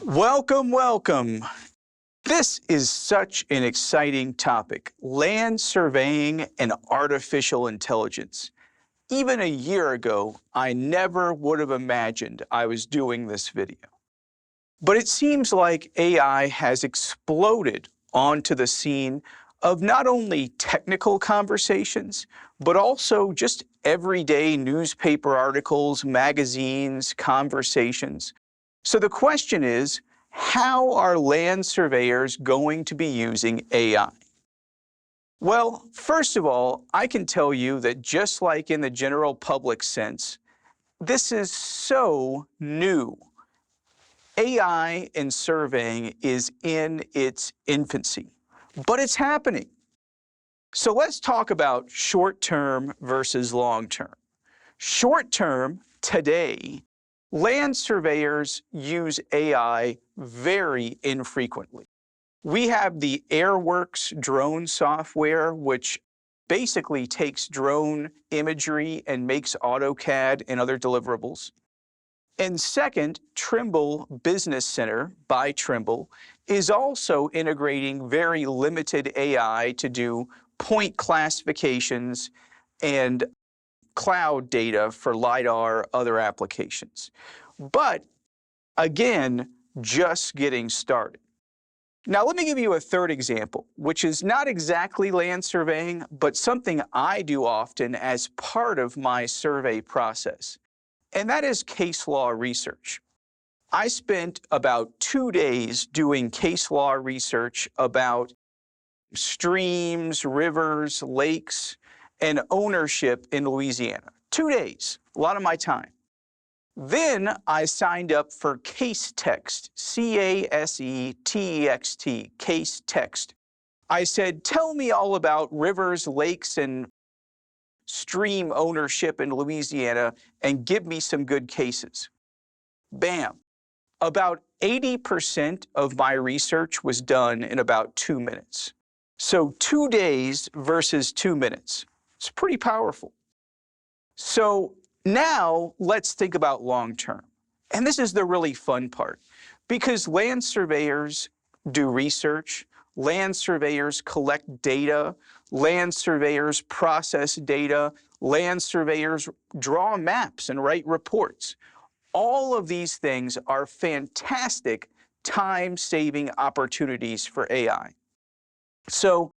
Welcome, welcome. This is such an exciting topic, land surveying and artificial intelligence. Even a year ago, I never would have imagined I was doing this video. But it seems like AI has exploded onto the scene of not only technical conversations, but also just everyday newspaper articles, magazines, conversations. So the question is, how are land surveyors going to be using AI? Well, first of all, I can tell you that just like in the general public sense, this is so new. AI in surveying is in its infancy, but it's happening. So let's talk about short-term versus long-term. Short-term, today, land surveyors use AI very infrequently. We have the AirWorks drone software, which basically takes drone imagery and makes AutoCAD and other deliverables. And second, Trimble Business Center by Trimble is also integrating very limited AI to do point classifications and cloud data for LiDAR, other applications. But again, just getting started. Now, let me give you a third example, which is not exactly land surveying, but something I do often as part of my survey process. And that is case law research. I spent about 2 days doing case law research about streams, rivers, lakes, and ownership in Louisiana. 2 days, a lot of my time. Then I signed up for Case Text, C-A-S-E-T-E-X-T, Case Text. I said, tell me all about rivers, lakes, and stream ownership in Louisiana and give me some good cases. Bam. About 80% of my research was done in about 2 minutes. So 2 days versus 2 minutes. It's pretty powerful. So now let's think about long term. And this is the really fun part, because land surveyors do research, land surveyors collect data, land surveyors process data, land surveyors draw maps and write reports. All of these things are fantastic time-saving opportunities for AI. So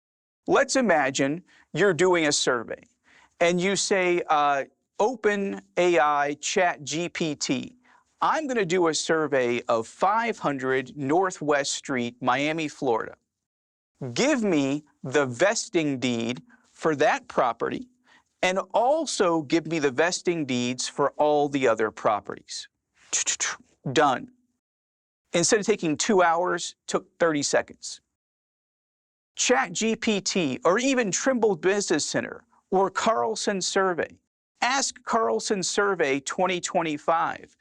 let's imagine you're doing a survey and you say, open AI ChatGPT. I'm going to do a survey of 500 Northwest Street, Miami, Florida. Give me the vesting deed for that property and also give me the vesting deeds for all the other properties. Done. Instead of taking 2 hours, took 30 seconds. ChatGPT or even Trimble Business Center or Carlson Survey. Ask Carlson Survey 2025.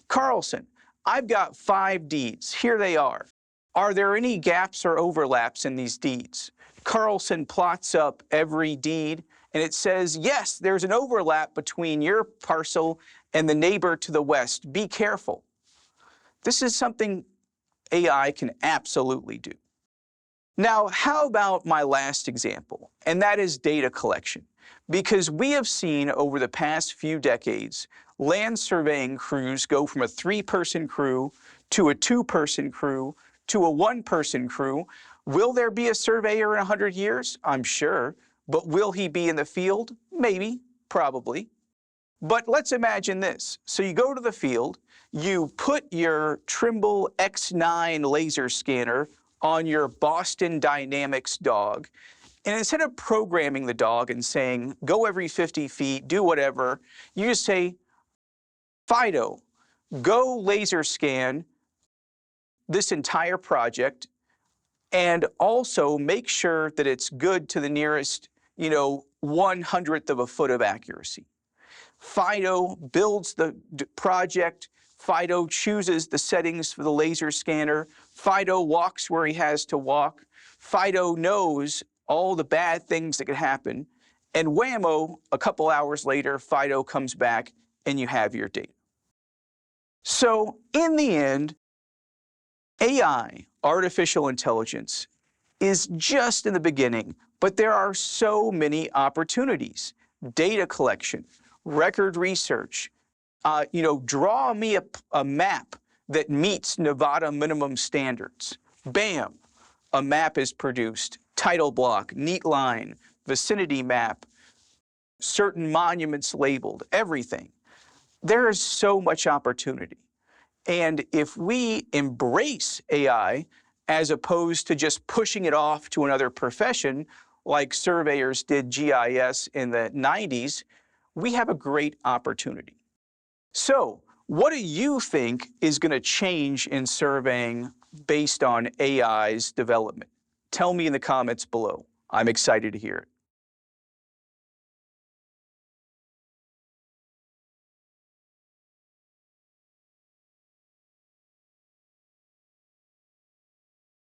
Carlson, I've got 5 deeds. Here they are. Are there any gaps or overlaps in these deeds? Carlson plots up every deed, and it says, yes, there's an overlap between your parcel and the neighbor to the west. Be careful. This is something AI can absolutely do. Now, how about my last example? And that is data collection. Because we have seen over the past few decades, land surveying crews go from a 3-person crew to a 2-person crew to a 1-person crew. Will there be a surveyor in 100 years? I'm sure. But will he be in the field? Maybe, probably. But let's imagine this. So you go to the field, you put your Trimble X9 laser scanner on your Boston Dynamics dog, and instead of programming the dog and saying, go every 50 feet, do whatever, you just say, Fido, go laser scan this entire project and also make sure that it's good to the nearest, 1/100th of a foot of accuracy. Fido builds the project. Fido chooses the settings for the laser scanner. Fido walks where he has to walk. Fido knows all the bad things that could happen. And whammo, a couple hours later, Fido comes back and you have your data. So in the end, AI, artificial intelligence, is just in the beginning, but there are so many opportunities. Data collection, record research, draw me a map that meets Nevada minimum standards. Bam, a map is produced. Title block, neat line, vicinity map, certain monuments labeled, everything. There is so much opportunity. And if we embrace AI as opposed to just pushing it off to another profession, like surveyors did GIS in the 90s, we have a great opportunity. So, what do you think is going to change in surveying based on AI's development? Tell me in the comments below. I'm excited to hear it.